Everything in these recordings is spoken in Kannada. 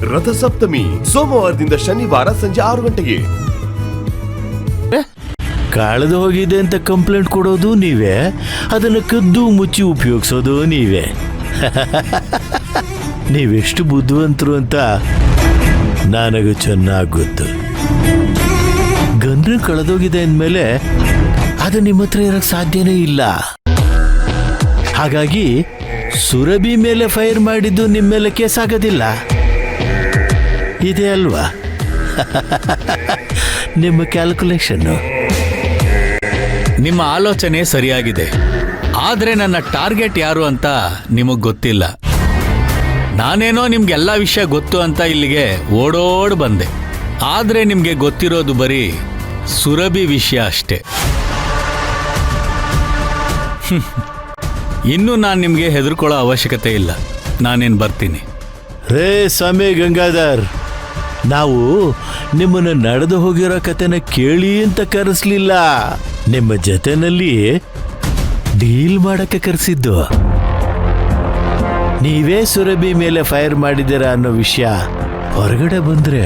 ರಥಸಪ್ತಮಿ ಸೋಮವಾರದಿಂದ ಶನಿವಾರ ಸಂಜೆ 6 ಗಂಟೆಗೆ. ಕಳೆದು ಹೋಗಿದೆ ಅಂತ ಕಂಪ್ಲೇಂಟ್ ಕೊಡೋದು ನೀವೇ, ಅದನ್ನು ಕದ್ದು ಮುಚ್ಚಿ ಉಪಯೋಗಿಸೋದು ನೀವೇ. ನೀವೆಷ್ಟು ಬುದ್ಧಿವಂತರು ಅಂತ ನನಗೂ ಚೆನ್ನಾಗಿ ಗೊತ್ತು. ಗಂದ್ರೆ ಕಳೆದೋಗಿದೆ ಅಂದಮೇಲೆ ಅದು ನಿಮ್ಮ ಹತ್ರ ಇರಕ್ಕೆ ಸಾಧ್ಯನೇ ಇಲ್ಲ. ಹಾಗಾಗಿ ಸುರಭಿ ಮೇಲೆ ಫೈರ್ ಮಾಡಿದ್ದು ನಿಮ್ಮ ಮೇಲೆ ಕೇಸ್ ಆಗೋದಿಲ್ಲ. ಇದೆ ಅಲ್ವಾ ನಿಮ್ಮ ಕ್ಯಾಲ್ಕುಲೇಷನ್ನು? ನಿಮ್ಮ ಆಲೋಚನೆ ಸರಿಯಾಗಿದೆ, ಆದರೆ ನನ್ನ ಟಾರ್ಗೆಟ್ ಯಾರು ಅಂತ ನಿಮಗೆ ಗೊತ್ತಿಲ್ಲ. ನಾನೇನೋ ನಿಮ್ಗೆಲ್ಲ ವಿಷಯ ಗೊತ್ತು ಅಂತ ಇಲ್ಲಿಗೆ ಓಡೋಡ್ ಬಂದೆ, ಆದರೆ ನಿಮಗೆ ಗೊತ್ತಿರೋದು ಬರೀ ಸುರಭಿ ವಿಷಯ ಅಷ್ಟೇ. ಇನ್ನು ನಾನು ನಿಮಗೆ ಹೆದರ್ಕೊಳ್ಳೋ ಅವಶ್ಯಕತೆ ಇಲ್ಲ. ನಾನೇನು ಬರ್ತೀನಿ. ರೇ ಸ್ವಾಮಿ ಗಂಗಾಧರ್, ನಾವು ನಿಮ್ಮನ್ನು ನಡೆದು ಹೋಗಿರೋ ಕಥೆನ ಕೇಳಿ ಅಂತ ಕರೆಸ್ಲಿಲ್ಲ, ನಿಮ್ಮ ಜೊತೆನಲ್ಲಿ ಡೀಲ್ ಮಾಡಕ್ಕೆ ಕರೆಸಿದ್ದು. ನೀವೇ ಸುರಭಿ ಮೇಲೆ ಫೈರ್ ಮಾಡಿದ್ದೀರಾ ಅನ್ನೋ ವಿಷಯ ಹೊರಗಡೆ ಬಂದ್ರೆ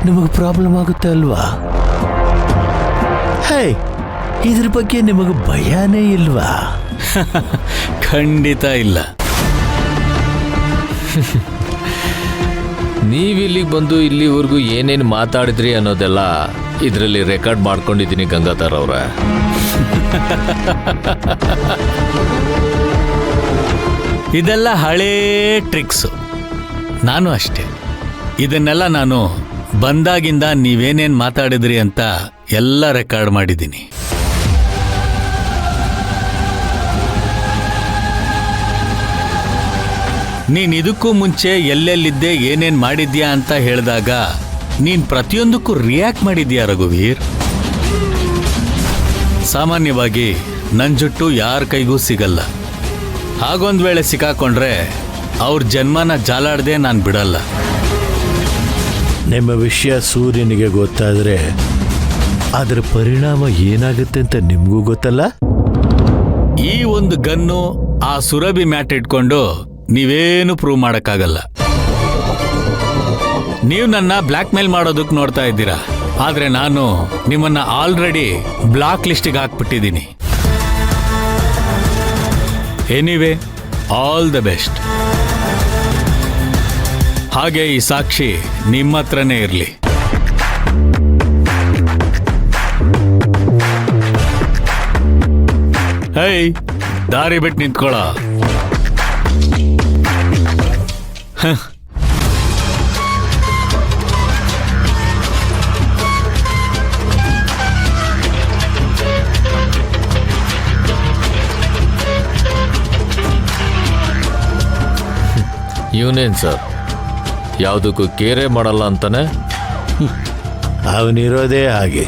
ನಿಮಗೆ ಪ್ರಾಬ್ಲಮ್ ಆಗುತ್ತೆ ಅಲ್ವಾ? ಹೇ, ಇದ್ರ ಬಗ್ಗೆ ನಿಮಗೆ ಭಯನೇ ಇಲ್ವಾ? ಖಂಡಿತ ಇಲ್ಲ. ನೀವಿಲ್ಲಿಗೆ ಬಂದು ಇಲ್ಲಿವರೆಗೂ ಏನೇನು ಮಾತಾಡಿದ್ರಿ ಅನ್ನೋದೆಲ್ಲ ಇದರಲ್ಲಿ ರೆಕಾರ್ಡ್ ಮಾಡ್ಕೊಂಡಿದ್ದೀನಿ ಗಂಗಾಧರ್ ಅವರ. ಇದೆಲ್ಲ ಹಳೇ ಟ್ರಿಕ್ಸು. ನಾನು ಅಷ್ಟೇ. ಇದನ್ನೆಲ್ಲ ನಾನು ಬಂದಾಗಿಂದ ನೀವೇನೇನು ಮಾತಾಡಿದ್ರಿ ಅಂತ ಎಲ್ಲ ರೆಕಾರ್ಡ್ ಮಾಡಿದ್ದೀನಿ. ನೀನ್ ಇದಕ್ಕೂ ಮುಂಚೆ ಎಲ್ಲೆಲ್ಲಿದ್ದೆ ಏನೇನ್ ಮಾಡಿದ್ಯಾ ಅಂತ ಹೇಳಿದಾಗ ನೀನ್ ಪ್ರತಿಯೊಂದಕ್ಕೂ ರಿಯಾಕ್ಟ್ ಮಾಡಿದ್ಯಾ ರಘುವೀರ್. ಸಾಮಾನ್ಯವಾಗಿ ನನ್ನ ಜುಟ್ಟು ಯಾರ ಕೈಗೂ ಸಿಗಲ್ಲ. ಹಾಗೊಂದ್ ವೇಳೆ ಸಿಕ್ಕಾಕೊಂಡ್ರೆ ಅವ್ರ ಜನ್ಮನ ಜಾಲಾಡದೆ ನಾನು ಬಿಡಲ್ಲ. ನಿಮ್ಮ ವಿಷಯ ಸೂರ್ಯನಿಗೆ ಗೊತ್ತಾದ್ರೆ ಅದರ ಪರಿಣಾಮ ಏನಾಗುತ್ತೆ ಅಂತ ನಿಮಗೂ ಗೊತ್ತಲ್ಲ. ಈ ಒಂದು ಗನ್ನು ಆ ಸುರಭಿ ಮ್ಯಾಟ್ ಇಟ್ಕೊಂಡು ನೀವೇನು ಪ್ರೂವ್ ಮಾಡಕ್ಕಾಗಲ್ಲ. ನೀವು ನನ್ನ ಬ್ಲ್ಯಾಕ್ ಮೇಲ್ ಮಾಡೋದಕ್ಕೆ ನೋಡ್ತಾ ಇದ್ದೀರಾ, ಆದ್ರೆ ನಾನು ನಿಮ್ಮನ್ನ ಆಲ್ರೆಡಿ ಬ್ಲಾಕ್ ಲಿಸ್ಟಿಗೆ ಹಾಕ್ಬಿಟ್ಟಿದ್ದೀನಿ. Anyway, all the best. ಹಾಗೆ ಈ ಸಾಕ್ಷಿ ನಿಮ್ಮ ಹತ್ರನೇ ಇರಲಿ. ಹೇ, ದಾರಿ ಬಿಟ್ಟು ನಿಂತ್ಕೊಳ್ಳ. ಇವನೇನ್ ಸರ್ ಯಾವುದಕ್ಕೂ ಕೇರೆ ಮಾಡಲ್ಲ ಅಂತಾನೆ? ಅವನಿರೋದೇ ಹಾಗೆ.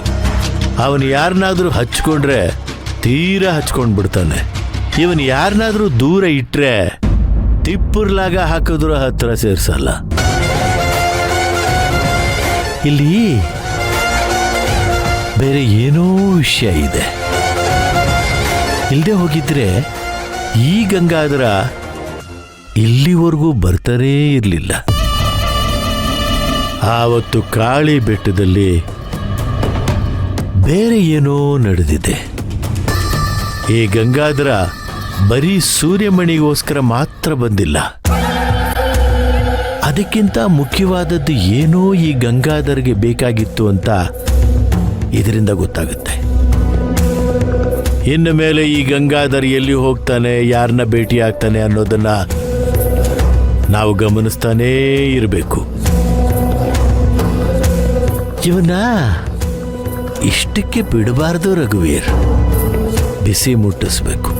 ಅವನು ಯಾರನ್ನಾದ್ರೂ ಹಚ್ಕೊಂಡ್ರೆ ತೀರಾ ಹಚ್ಕೊಂಡ್ ಬಿಡ್ತಾನೆ. ಇವನು ಯಾರನ್ನಾದ್ರೂ ದೂರ ಇಟ್ರೆ ತಿಪ್ಪುರ್ಲಾಗ ಹಾಕಿದ್ರು ಹತ್ರ ಸೇರ್ಸಲ್ಲ. ಇಲ್ಲಿ ಬೇರೆ ಏನೋ ವಿಷಯ ಇದೆ. ಇಲ್ಲದೆ ಹೋಗಿದ್ರೆ ಈ ಗಂಗಾಧರ ಇಲ್ಲಿವರೆಗೂ ಬರ್ತಾನೇ ಇರಲಿಲ್ಲ. ಆವತ್ತು ಕಾಳಿ ಬೆಟ್ಟದಲ್ಲಿ ಬೇರೆ ಏನೋ ನಡೆದಿದೆ. ಈ ಗಂಗಾಧರ ಬರೀ ಸೂರ್ಯಮಣಿಗೋಸ್ಕರ ಮಾತ್ರ ಬಂದಿಲ್ಲ. ಅದಕ್ಕಿಂತ ಮುಖ್ಯವಾದದ್ದು ಏನೋ ಈ ಗಂಗಾಧರ್ಗೆ ಬೇಕಾಗಿತ್ತು ಅಂತ ಇದರಿಂದ ಗೊತ್ತಾಗುತ್ತೆ. ಇನ್ನು ಮೇಲೆ ಈ ಗಂಗಾಧರ್ ಎಲ್ಲಿ ಹೋಗ್ತಾನೆ, ಯಾರನ್ನ ಭೇಟಿ ಆಗ್ತಾನೆ ಅನ್ನೋದನ್ನ ನಾವು ಗಮನಿಸ್ತಾನೇ ಇರಬೇಕು. ಇವನ್ನ ಇಷ್ಟಕ್ಕೆ ಬಿಡಬಾರ್ದು ರಘುವೀರ್. ಬಿಸಿ ಮುಟ್ಟಿಸ್ಬೇಕು.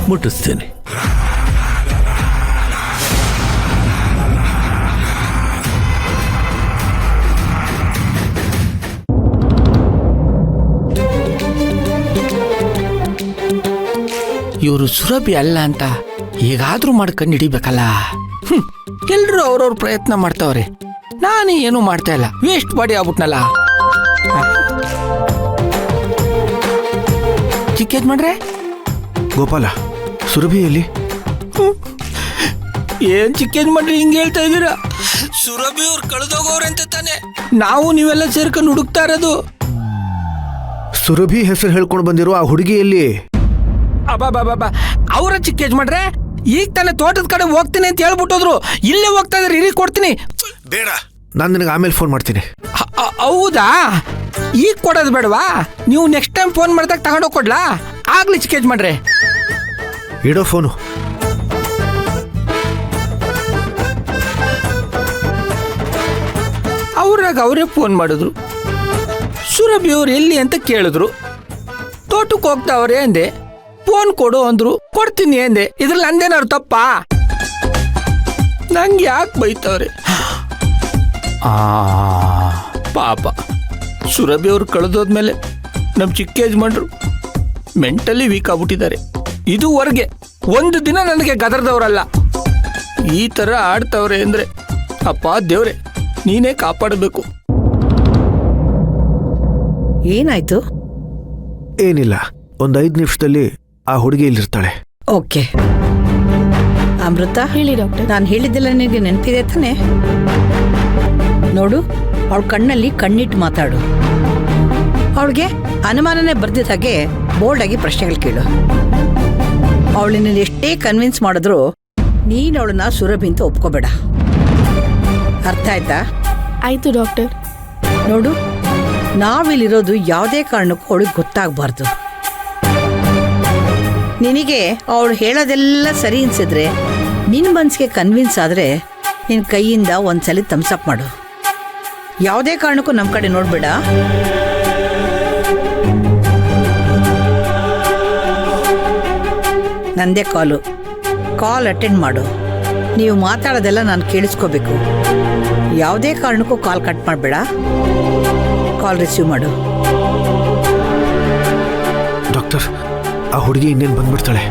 ಮುಟ್ಟಿಸ್ತೇನೆ. ಇವರು ಸುರಭಿ ಅಲ್ಲ ಅಂತ ಹೇಗಾದ್ರೂ ಮಾಡ್ಕೊಂಡು ಹಿಡಿಬೇಕಲ್ಲ. ಎಲ್ರು ಅವ್ರವ್ರ ಪ್ರಯತ್ನ ಮಾಡ್ತಾವ್ರೆ, ನಾನು ಏನು ಮಾಡ್ತಾ ಇಲ್ಲ. Waste body ಆಗ್ಬಿಟ್ನಲ್ಲ. ಚಿಕ್ಕೇದ್ ಮಾಡ್ರೆ ಗೋಪಾಲ, ಸುರಭಿಯಲ್ಲಿ ಏನ್ ಚಿಕ್ಕೇಜ್ ಮಾಡ್ರಿ ಹಿಂಗೆ ಹೇಳ್ತಾ ಇದ್ದೀರಾ? ಸುರಭಿ ಅವ್ರು ಕಳೆದೋಗೋರಂತೆ ತಾನೆ ನಾವು ನೀವೆಲ್ಲ ಸೇರ್ಕೊಂಡು ಹುಡುಕ್ತಾ ಇರೋದು. ಸುರಭಿ ಹೆಸರು ಹೇಳ್ಕೊಂಡು ಬಂದಿರೋ ಆ ಹುಡುಗಿಯಲ್ಲಿ ಅಬ್ಬಾ ಅವರ ಚಿಕ್ಕೇಜ್ ಮಾಡ್ರೆ ಈಗ ತಾನೇ ತೋಟದ ಕಡೆ ಹೋಗ್ತೀನಿ ಅಂತ ಹೇಳ್ಬಿಟ್ಟೋದ್ರು. ಇಲ್ಲೇ ಹೋಗ್ತಾ ಇದ್ರೆ ಇರಿ ಕೊಡ್ತೀನಿ. ಬೇಡ, ನಾನು ನಿನಗೆ ಆಮೇಲೆ ಫೋನ್ ಮಾಡ್ತೀನಿ. ಹೌದಾ? ಈಗ ಕೊಡೋದು ಬೇಡವಾ? ನೀವು ನೆಕ್ಸ್ಟ್ ಟೈಮ್ ಫೋನ್ ಮಾಡಿದಾಗ ತಗೊಂಡೋಗಿ ಕೊಡ್ಲಾ? ಆಗ್ಲಿ ಚಿಕ್ಕೇಜ್ ಮಾಡ್ರೆ. ಇಡೋ ಫೋನು. ಅವ್ರಾಗ ಅವರೇ ಫೋನ್ ಮಾಡಿದ್ರು. ಸುರಭಿ ಅವ್ರು ಎಲ್ಲಿ ಅಂತ ಕೇಳಿದ್ರು. ತೋಟಕ್ಕೆ ಹೋಗ್ತಾವ್ರೆ ಅಂದೆ. ಫೋನ್ ಕೊಡು ಅಂದ್ರು, ಕೊಡ್ತೀನಿ ಅಂದೆ. ಇದ್ರಲ್ಲಿ ಅಂದೇನಾದ್ರು ತಪ್ಪಾ? ನಂಗೆ ಯಾಕೆ ಬೈತವ್ರೆ? ಪಾಪ ಸುರಭಿ ಅವ್ರು ಕಳೆದೋದ್ಮೇಲೆ ನಮ್ಮ ಚಿಕ್ಕ ಯಜಮಾನ್ರು ಮೆಂಟಲಿ ವೀಕ್ ಆಗ್ಬಿಟ್ಟಿದ್ದಾರೆ. ಇದುವರೆಗೆ ಒಂದು ದಿನ ನನಗೆ ಗದರ್ದವ್ರಲ್ಲ. ಈ ಥರ ಆಡ್ತವ್ರೆ ಅಂದರೆ ಅಪ್ಪ ದೇವ್ರೆ ನೀನೇ ಕಾಪಾಡಬೇಕು. ಏನಾಯ್ತು? ಏನಿಲ್ಲ, ಒಂದು 5 ನಿಮಿಷದಲ್ಲಿ ಆ ಹುಡುಗಿ ಇಲ್ಲಿರ್ತಾಳೆ. ಓಕೆ. ಅಮೃತ, ಹೇಳಿ ಡಾಕ್ಟರ್. ನಾನು ಹೇಳಿದ್ದೆಲ್ಲ ನಿನಗೆ ನೆನಪಿದೆ ತಾನೆ? ನೋಡು, ಅವಳ ಕಣ್ಣಲ್ಲಿ ಕಣ್ಣಿಟ್ಟು ಮಾತಾಡು. ಅವಳಿಗೆ ಅನುಮಾನನೇ ಬರ್ದಿದ್ದ ಹಾಗೆ ಬೋಲ್ಡಾಗಿ ಪ್ರಶ್ನೆಗಳು ಕೇಳು. ಅವಳನ್ನ ಎಷ್ಟೇ ಕನ್ವಿನ್ಸ್ ಮಾಡಿದ್ರು ನೀನು ಅವಳನ್ನ ಸುರಭಿ ಅಂತ ಒಪ್ಕೋಬೇಡ. ಅರ್ಥ ಆಯ್ತಾ? ಆಯ್ತು ಡಾಕ್ಟರ್. ನೋಡು, ನಾವಿಲ್ಲಿರೋದು ಯಾವುದೇ ಕಾರಣಕ್ಕೂ ಅವಳಿಗೆ ಗೊತ್ತಾಗಬಾರ್ದು. ನಿನಗೆ ಅವಳು ಹೇಳೋದೆಲ್ಲ ಸರಿ ಅನ್ಸಿದ್ರೆ, ನಿನ್ನ ಮನಸ್ಸಿಗೆ ಕನ್ವಿನ್ಸ್ ಆದರೆ ನಿನ್ನ ಕೈಯಿಂದ ಒಂದ್ಸಲಿ ಥಮ್ಸಪ್ ಮಾಡು. ಯಾವುದೇ ಕಾರಣಕ್ಕೂ ನಮ್ಮ ಕಡೆ ನೋಡಬೇಡ. ನಂದೇ ಕಾಲ್ ಅಟೆಂಡ್ ಮಾಡು. ನೀವು ಮಾತಾಡೋದೆಲ್ಲ ನಾನು ಕೇಳಿಸ್ಕೋಬೇಕು. ಯಾವುದೇ ಕಾರಣಕ್ಕೂ ಕಾಲ್ ಕಟ್ ಮಾಡಬೇಡ. ಕಾಲ್ ರಿಸೀವ್ ಮಾಡು. ಡಾಕ್ಟರ್, ಆ ಹುಡುಗಿ ಇನ್ನೇನು ಬಂದ್ಬಿಡ್ತಾಳೆ.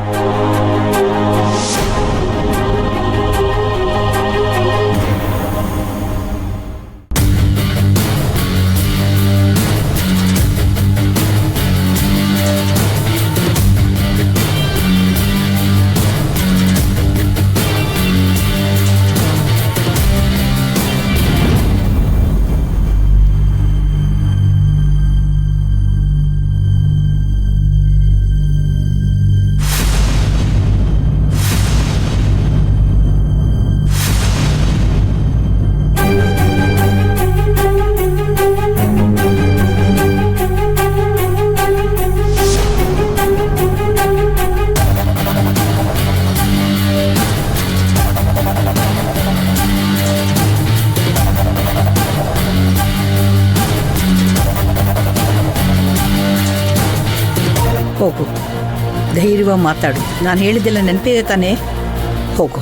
ಹೋಗು, ಧೈರ್ಯವಾಗಿ ಮಾತಾಡು. ನಾನು ಹೇಳಿದ್ದೆಲ್ಲ ನೆನಪಿದೆ ತಾನೇ? ಹೋಗು.